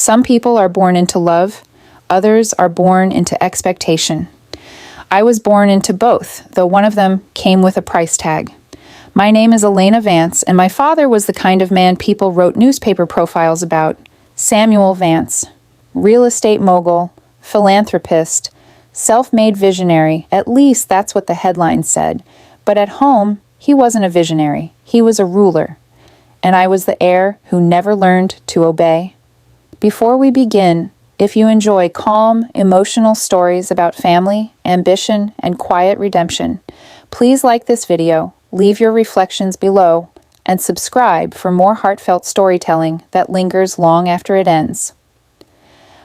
Some people are born into love, others are born into expectation. I was born into both, though one of them came with a price tag. My name is Elena Vance, and my father was the kind of man people wrote newspaper profiles about. Samuel Vance, real estate mogul, philanthropist, self-made visionary, at least that's what the headlines said. But at home, he wasn't a visionary, he was a ruler. And I was the heir who never learned to obey. Before we begin, if you enjoy calm, emotional stories about family, ambition, and quiet redemption, please like this video, leave your reflections below, and subscribe for more heartfelt storytelling that lingers long after it ends.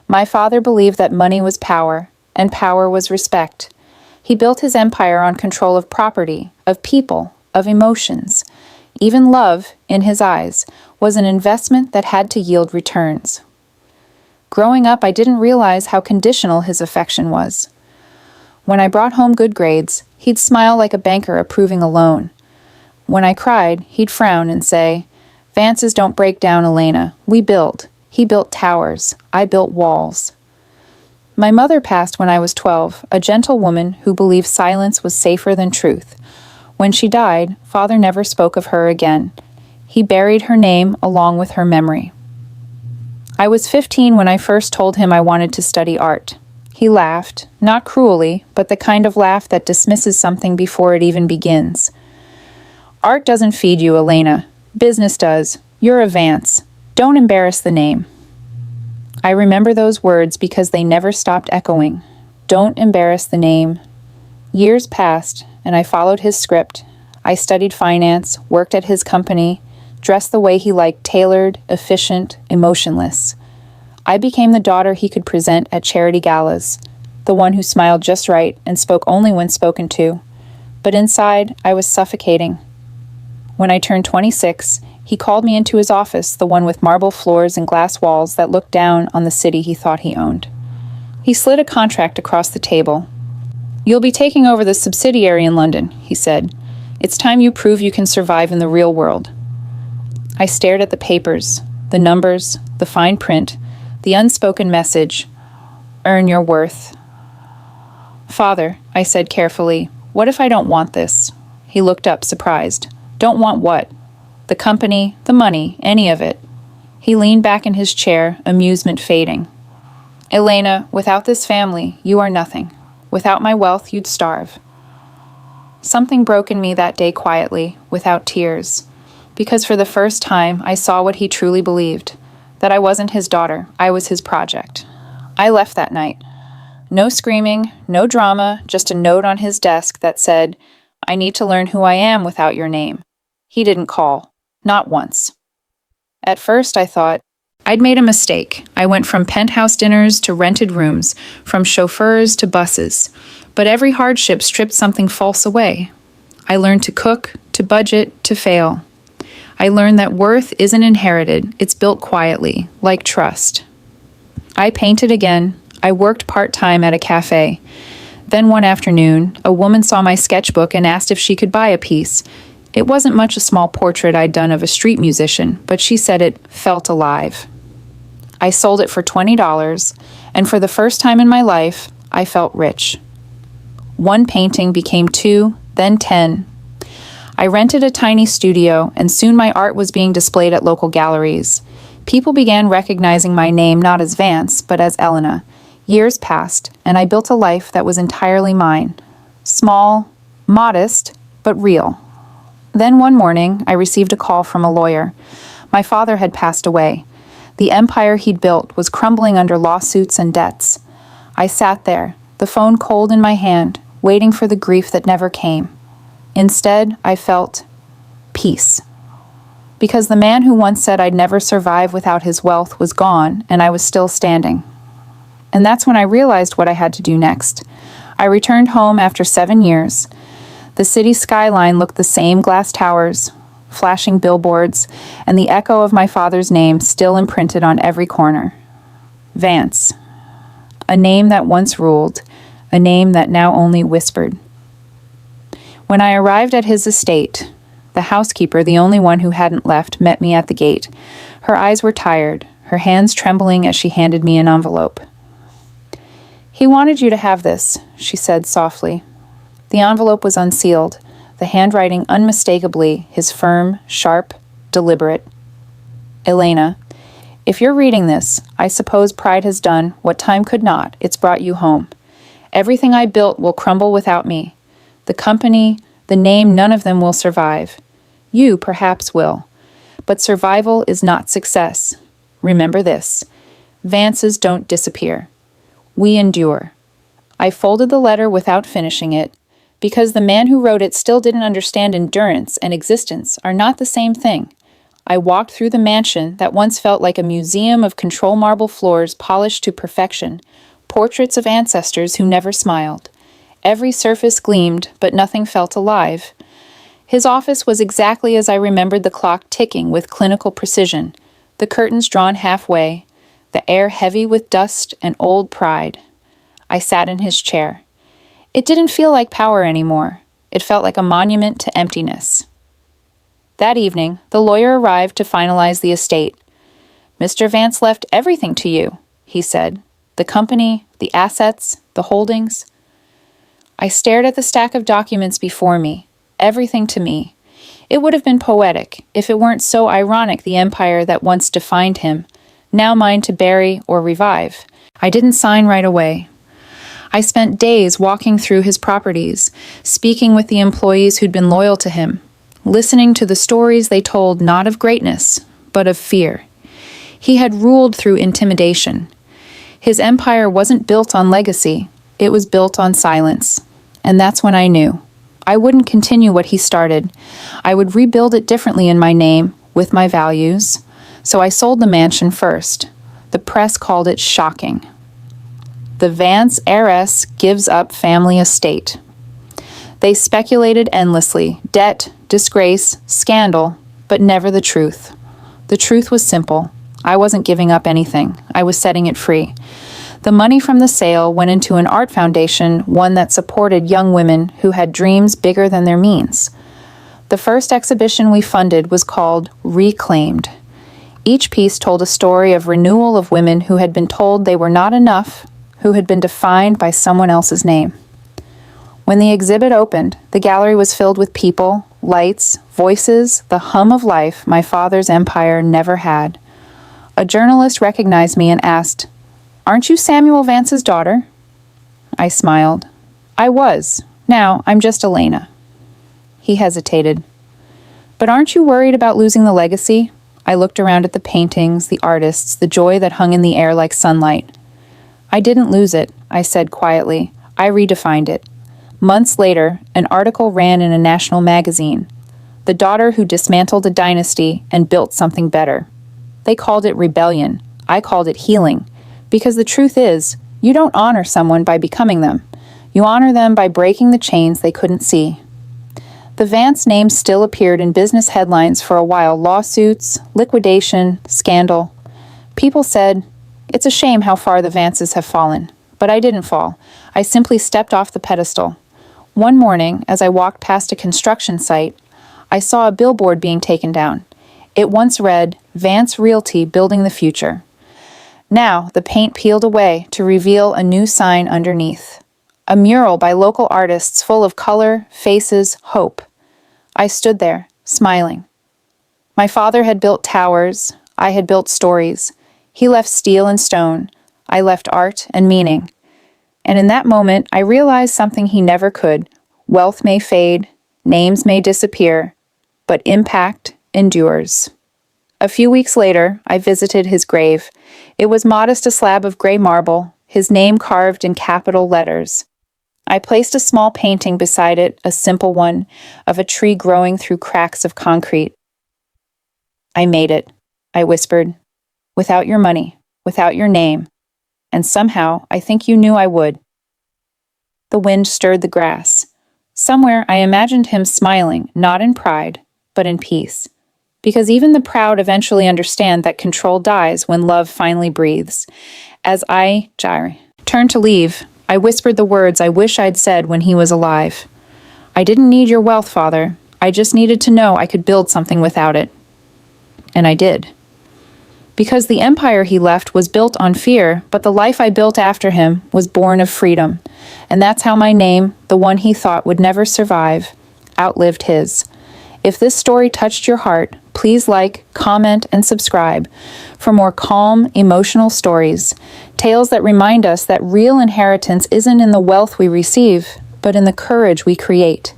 My father believed that money was power, and power was respect. He built his empire on control of property, of people, of emotions. Even love, in his eyes, was an investment that had to yield returns. Growing up, I didn't realize how conditional his affection was. When I brought home good grades, he'd smile like a banker approving a loan. When I cried, he'd frown and say, "Vances don't break down, Elena. We build. He built towers. I built walls." My mother passed when I was 12, a gentle woman who believed silence was safer than truth. When she died, Father never spoke of her again. He buried her name along with her memory. I was 15 when I first told him I wanted to study art. He laughed, not cruelly, but the kind of laugh that dismisses something before it even begins. "Art doesn't feed you, Elena. Business does. You're a Vance. Don't embarrass the name." I remember those words because they never stopped echoing. Don't embarrass the name. Years passed, and I followed his script. I studied finance, worked at his company, dressed the way he liked, tailored, efficient, emotionless. I became the daughter he could present at charity galas, the one who smiled just right and spoke only when spoken to. But inside, I was suffocating. When I turned 26, he called me into his office, the one with marble floors and glass walls that looked down on the city he thought he owned. He slid a contract across the table. "You'll be taking over the subsidiary in London," he said. "It's time you prove you can survive in the real world." I stared at the papers, the numbers, the fine print, the unspoken message. "Earn your worth." "Father," I said carefully, "what if I don't want this?" He looked up, surprised. "Don't want what?" "The company, the money, any of it." He leaned back in his chair, amusement fading. "Elena, without this family, you are nothing. Without my wealth, you'd starve." Something broke in me that day quietly, without tears. Because for the first time, I saw what he truly believed. That I wasn't his daughter, I was his project. I left that night. No screaming, no drama, just a note on his desk that said, "I need to learn who I am without your name." He didn't call. Not once. At first, I thought, I'd made a mistake. I went from penthouse dinners to rented rooms, from chauffeurs to buses. But every hardship stripped something false away. I learned to cook, to budget, to fail. I learned that worth isn't inherited, it's built quietly, like trust. I painted again. I worked part-time at a cafe. Then one afternoon, a woman saw my sketchbook and asked if she could buy a piece. It wasn't much a small portrait I'd done of a street musician, but she said it felt alive. I sold it for $20, and for the first time in my life, I felt rich. One painting became 2, then 10. I rented a tiny studio, and soon my art was being displayed at local galleries. People began recognizing my name not as Vance, but as Elena. Years passed, and I built a life that was entirely mine. Small, modest, but real. Then one morning, I received a call from a lawyer. My father had passed away. The empire he'd built was crumbling under lawsuits and debts. I sat there, the phone cold in my hand, waiting for the grief that never came. Instead, I felt peace. Because the man who once said I'd never survive without his wealth was gone, and I was still standing. And that's when I realized what I had to do next. I returned home after 7 years. The city skyline looked the same, glass towers, flashing billboards, and the echo of my father's name still imprinted on every corner. Vance. A name that once ruled, a name that now only whispered. When I arrived at his estate, the housekeeper, the only one who hadn't left, met me at the gate. Her eyes were tired, her hands trembling as she handed me an envelope. "He wanted you to have this," she said softly. The envelope was unsealed, the handwriting unmistakably his firm, sharp, deliberate. "Elena, if you're reading this, I suppose pride has done what time could not. It's brought you home. Everything I built will crumble without me. The company, the name, none of them will survive. You perhaps will. But survival is not success. Remember this. Vances don't disappear. We endure." I folded the letter without finishing it, because the man who wrote it still didn't understand endurance and existence are not the same thing. I walked through the mansion that once felt like a museum of control marble floors polished to perfection, portraits of ancestors who never smiled. Every surface gleamed, but nothing felt alive. His office was exactly as I remembered, the clock ticking with clinical precision, the curtains drawn halfway, the air heavy with dust and old pride. I sat in his chair. It didn't feel like power anymore. It felt like a monument to emptiness. That evening, the lawyer arrived to finalize the estate. "Mr. Vance left everything to you," he said. "The company, the assets, the holdings." I stared at the stack of documents before me. Everything to me. It would have been poetic if it weren't so ironic, the empire that once defined him, now mine to bury or revive. I didn't sign right away. I spent days walking through his properties, speaking with the employees who'd been loyal to him, listening to the stories they told not of greatness, but of fear. He had ruled through intimidation. His empire wasn't built on legacy, it was built on silence. And that's when I knew. I wouldn't continue what he started. I would rebuild it differently in my name, with my values. So I sold the mansion first. The press called it shocking. The Vance heiress gives up family estate. They speculated endlessly, debt, disgrace, scandal, but never the truth. The truth was simple. I wasn't giving up anything. I was setting it free. The money from the sale went into an art foundation, one that supported young women who had dreams bigger than their means. The first exhibition we funded was called Reclaimed. Each piece told a story of renewal of women who had been told they were not enough, who had been defined by someone else's name. When the exhibit opened, the gallery was filled with people, lights, voices, the hum of life my father's empire never had. A journalist recognized me and asked, "Aren't you Samuel Vance's daughter?" I smiled. "I was. Now I'm just Elena." He hesitated. "But aren't you worried about losing the legacy?" I looked around at the paintings, the artists, the joy that hung in the air like sunlight. "I didn't lose it," I said quietly. "I redefined it." Months later, an article ran in a national magazine. The daughter who dismantled a dynasty and built something better. They called it rebellion. I called it healing. Because the truth is, you don't honor someone by becoming them. You honor them by breaking the chains they couldn't see. The Vance name still appeared in business headlines for a while. Lawsuits, liquidation, scandal. People said, "It's a shame how far the Vances have fallen." But I didn't fall. I simply stepped off the pedestal. One morning, as I walked past a construction site, I saw a billboard being taken down. It once read, "Vance Realty Building the Future." Now, the paint peeled away to reveal a new sign underneath. A mural by local artists full of color, faces, hope. I stood there, smiling. My father had built towers. I had built stories. He left steel and stone. I left art and meaning. And in that moment, I realized something he never could. Wealth may fade, names may disappear, but impact endures. A few weeks later, I visited his grave. It was modest, a slab of gray marble, his name carved in capital letters. I placed a small painting beside it, a simple one, of a tree growing through cracks of concrete. "I made it," I whispered, "without your money, without your name. And somehow, I think you knew I would." The wind stirred the grass. Somewhere I imagined him smiling, not in pride, but in peace. Because even the proud eventually understand that control dies when love finally breathes. As I turned to leave, I whispered the words I wish I'd said when he was alive. "I didn't need your wealth, Father. I just needed to know I could build something without it." And I did. because the empire he left was built on fear, but the life I built after him was born of freedom. And that's how my name, the one he thought would never survive, outlived his. If this story touched your heart, please like, comment, and subscribe for more calm, emotional stories, tales that remind us that real inheritance isn't in the wealth we receive, but in the courage we create.